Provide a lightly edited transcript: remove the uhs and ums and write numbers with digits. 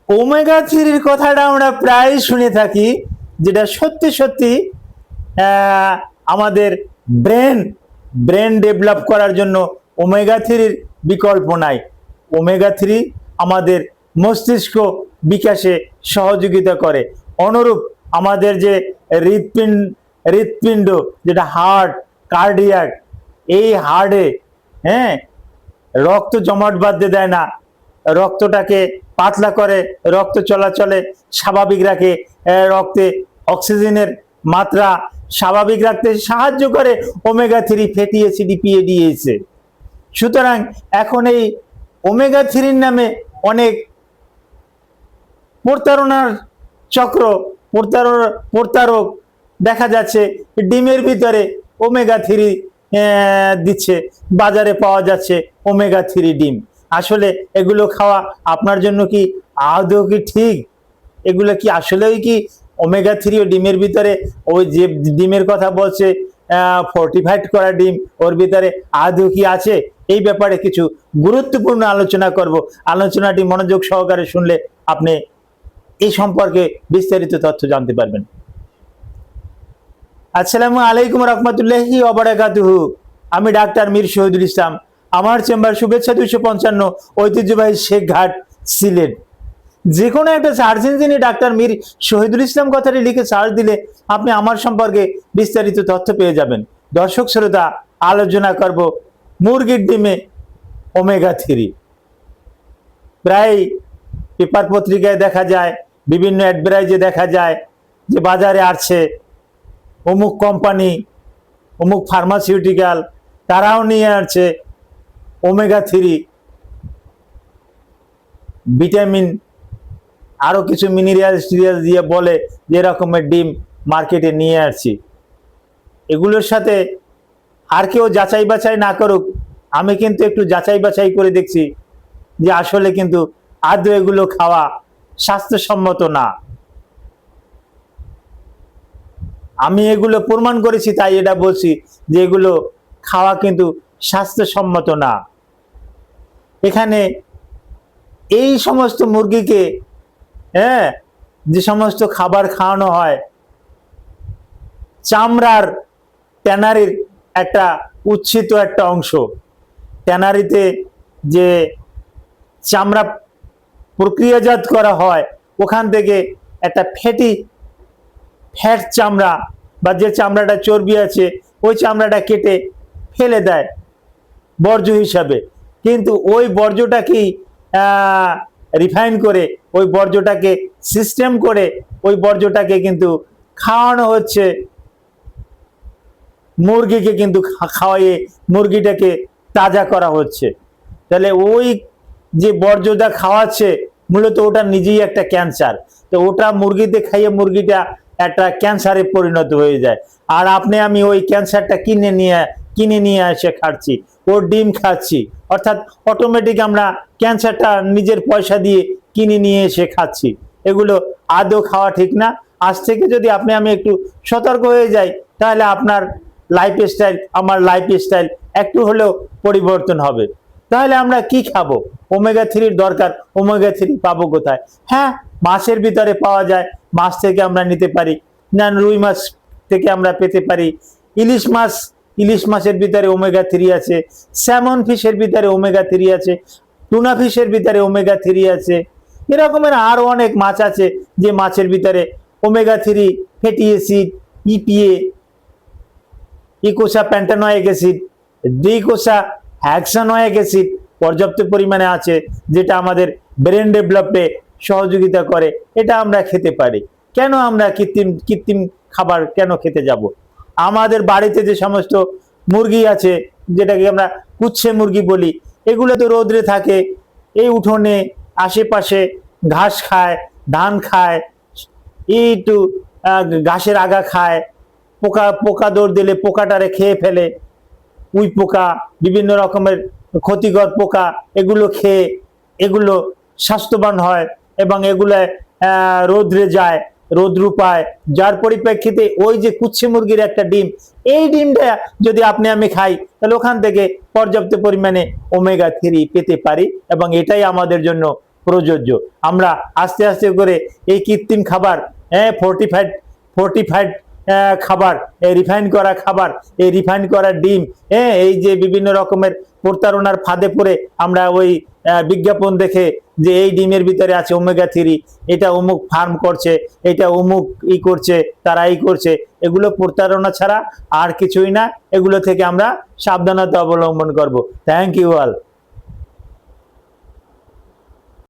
Omega থ্রির কথাটা আমরা প্রায় শুনে থাকি, যেটা সত্যি সত্যি আমাদের ব্রেন ব্রেন ডেভেলপ করার জন্য ওমেগা থ্রির বিকল্প নাই। ওমেগা থ্রি আমাদের মস্তিষ্ক বিকাশে সহযোগিতা করে। অনুরূপ আমাদের যে হৃৎপিণ্ড যেটা হার্ট, কার্ডিয়াক, এই হার্টে হ্যাঁ রক্ত জমাট বাঁধতে দেয় না, রক্তটাকে পাতলা করে, রক্ত চলাচলে স্বাভাবিক রাখে, রক্তে অক্সিজেনের মাত্রা স্বাভাবিক রাখতে সাহায্য করে ওমেগা থ্রি ফ্যাটি অ্যাসিড পিএডিএসে। সুতরাং এখন এই ওমেগা থ্রির নামে অনেক প্রতারণার চক্র, প্রতারক দেখা যাচ্ছে ডিমের ভিতরে ওমেগা থ্রি দিচ্ছে, বাজারে পাওয়া যাচ্ছে ওমেগা থ্রি ডিম। আসলে এগুলো খাওয়া আপনার জন্য কি আদৌ কি ঠিক? এগুলো কি আসলেই কি ওমেগা থ্রি ও ডিমের ভিতরে, ওই যে ডিমের কথা বলছে ফর্টিফাইড করা ডিম, ওর ভিতরে আদৌ কি আছে? এই ব্যাপারে কিছু গুরুত্বপূর্ণ আলোচনা করব। আলোচনাটি মনোযোগ সহকারে শুনলে আপনি এই সম্পর্কে বিস্তারিত তথ্য জানতে পারবেন। আসসালামু আলাইকুম রহমতুল্লাহি ওয়া বারাকাতুহু। আমি ডাক্তার মীর শহীদুল ইসলাম। আমার চেম্বার শুভেচ্ছা 255, ঐতিহ্যবাহী শেখঘাট, সিলেট। যে কোনো একটা সার্চ ইঞ্জিনে ডাক্তার মীর শহীদুল ইসলাম কথাটি লিখে সার্চ দিলে আপনি আমার সম্পর্কে বিস্তারিত তথ্য পেয়ে যাবেন। দর্শক শ্রোতা, আলোচনা করব মুরগির ডিমে ওমেগা থ্রি। প্রায় পেপার পত্রিকায় দেখা যায়, বিভিন্ন অ্যাডভার্টাইজে দেখা যায় যে বাজারে আসছে অমুক কোম্পানি, অমুক ফার্মাসিউটিক্যাল, তারাও নিয়ে আসছে ওমেগা থ্রি, ভিটামিন, আরো কিছু মিনারেল দিয়ে বলে যে রকমের ডিম মার্কেটে নিয়ে আসছি। এগুলোর সাথে আর কেউ যাচাই বাছাই না করুক, আমি কিন্তু একটু যাচাই বাছাই করে দেখছি যে আসলে কিন্তু আদৌ এগুলো খাওয়া স্বাস্থ্যসম্মত না। আমি এগুলো প্রমাণ করেছি, তাই এটা বলছি যে এগুলো খাওয়া কিন্তু স্বাস্থ্যসম্মত না। এখানে এই সমস্ত মুরগিকে যে সমস্ত খাবার খাওয়ানো হয়, চামড়ার ট্যানারির একটা উচ্ছিত একটা অংশ, ট্যানারিতে যে চামড়া প্রক্রিয়াজাত করা হয়, ওখান থেকে একটা ফ্যাট চামড়া বা যে চামড়াটা চর্বি আছে, ওই চামড়াটা কেটে ফেলে দেয় বর্জ্য হিসাবে। কিন্তু ওই বর্জ্যটাকেই রিফাইন করে, ওই বর্জ্যটাকে সিস্টেম করে, ওই বর্জ্যটাকে কিন্তু খাওয়ানো হচ্ছে মুরগিকে, কিন্তু খাওয়াইয়ে মুরগিটাকে তাজা করা হচ্ছে। তাহলে ওই যে বর্জ্যটা খাওয়াচ্ছে মূলত ওটা নিজেই একটা ক্যান্সার। তো ওটা মুরগিতে খাইয়ে মুরগিটা একটা ক্যান্সারে পরিণত হয়ে যায়। আর আপনি আমি ওই ক্যান্সারটা কিনে নিয়ে এসে খাচ্ছি, ওর ডিম খাচ্ছি, অর্থাৎ অটোমেটিক আমরা ক্যান্সারটা নিজের পয়সা দিয়ে কিনে নিয়ে এসে খাচ্ছি। এগুলো আদৌ খাওয়া ঠিক না। আজ থেকে যদি আপনি আমি একটু সতর্ক হয়ে যাই, তাহলে আপনার লাইফস্টাইল, আমার লাইফস্টাইল একটু হলেও পরিবর্তন হবে। তাহলে আমরা কি খাবো? ওমেগা থ্রির দরকার, ওমেগা থ্রি পাবো কোথায়? হ্যাঁ, মাছের ভিতরে পাওয়া যায়, মাছ থেকে আমরা নিতে পারি, না রুই মাছ থেকে আমরা পেতে পারি, ইলিশ মাছের ভিতরে ওমেগা থ্রি আছে, স্যামন ফিশের ভিতরে ওমেগা থ্রি আছে, টুনা ফিশের ভিতরে ওমেগা থ্রি আছে। এরকমের আরো অনেক মাছ আছে যে মাছের ভিতরে omega three, fatty acid, EPA, eicosapentaenoic acid, docosahexaenoic acid পর্যাপ্ত পরিমাণে আছে, যেটা আমাদের ব্রেন ডেভেলপে সহযোগিতা করে। এটা আমরা খেতে পারি। কেন আমরা কৃত্রিম খাবার কেন খেতে যাব? আমাদের বাড়িতে যে সমস্ত মুরগি আছে, যেটাকে আমরা কুচ্ছে মুরগি বলি, এগুলো তো রোদ্রে থাকে, এই উঠোনে আশেপাশে ঘাস খায়, ধান খায়, একটু ঘাসের আগা খায়, পোকা দৌড় দিলে পোকাটারে খেয়ে ফেলে, উই পোকা, বিভিন্ন রকমের ক্ষতিকর পোকা, এগুলো খেয়ে এগুলো স্বাস্থ্যবান হয় এবং এগুলো রোদ্রে যায়, রোদ্রু পায়, যার পরিপ্রেক্ষিতে ওই যে কুচ্ছে মুরগির একটা ডিম, এই ডিমটা যদি আপনি আমি খাই, তাহলে ওখান থেকে পর্যাপ্ত পরিমাণে ওমেগা থ্রি পেতে পারি এবং এটাই আমাদের জন্য প্রযোজ্য। আমরা আস্তে আস্তে করে এই কৃত্রিম খাবার, ফোর্টিফাইড খাবার, এই রিফাইন করা খাবার, এই রিফাইন করা ডিম, এই যে বিভিন্ন রকমের প্রতারণার ফাঁদে পড়ে আমরা ওই বিজ্ঞাপন দেখে যে এই ডিমের ভিতরে আছে ওমেগা 3, এটা অমুক ফার্ম করছে, এটা অমুক ই করছে, তারা ই করছে, এগুলো প্রতারণা ছাড়া আর কিছুই না। এগুলো থেকে আমরা সাবধানতা অবলম্বন করব। Thank you all.